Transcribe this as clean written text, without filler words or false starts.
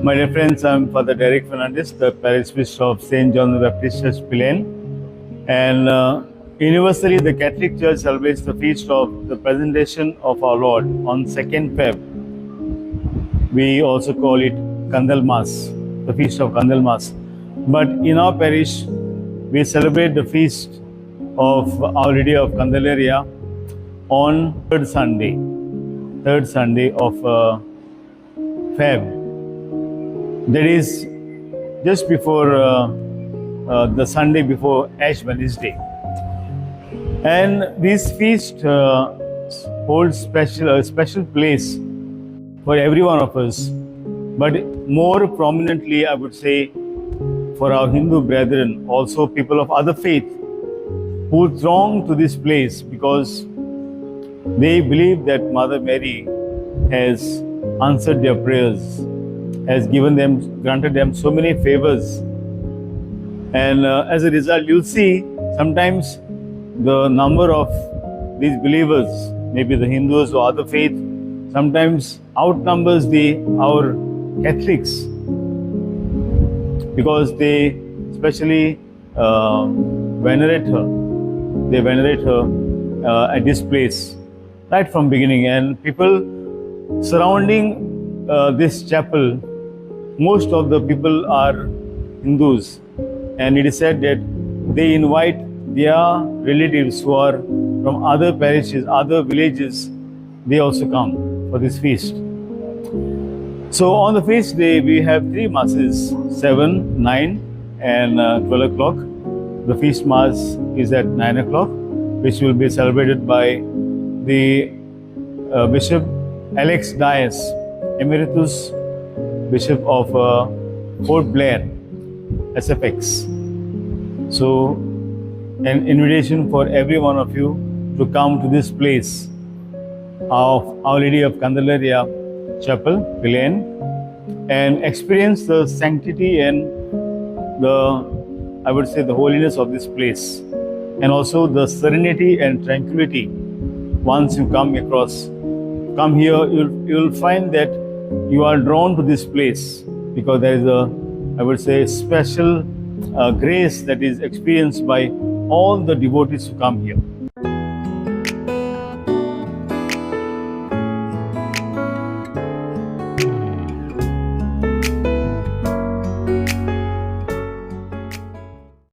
My dear friends, I'm Father Derick Fernandes, the Parish Bishop of St. John the Baptist Church, Pilen. And universally, the Catholic Church celebrates the feast of the presentation of our Lord on 2nd Feb. We also call it Candlemas, the feast of Candlemas. But in our parish, we celebrate the feast of Our Lady of Candelaria on third Sunday of Feb. That is just before the Sunday before Ash Wednesday. And this feast holds a special place for every one of us, but more prominently, I would say, for our Hindu brethren, also people of other faith, who throng to this place because they believe that Mother Mary has answered their prayers, has granted them so many favors. And as a result, you'll see sometimes the number of these believers, maybe the Hindus or other faith, sometimes outnumbers our Catholics, because they especially venerate her. They venerate her at this place right from beginning. And people surrounding this chapel, most of the people are Hindus, and it is said that they invite their relatives who are from other parishes, other villages. They also come for this feast. So on the feast day, we have 3 masses, 7, 9 and 12 o'clock. The feast mass is at 9 o'clock, which will be celebrated by the Bishop Alex Dias, Emeritus Bishop of Port Blair, SFX. So an invitation for every one of you to come to this place of Our Lady of Candelaria Chapel, Pilen, and experience the sanctity and I would say the holiness of this place, and also the serenity and tranquility. Once you come here, you'll find that you are drawn to this place because there is I would say, special grace that is experienced by all the devotees who come here.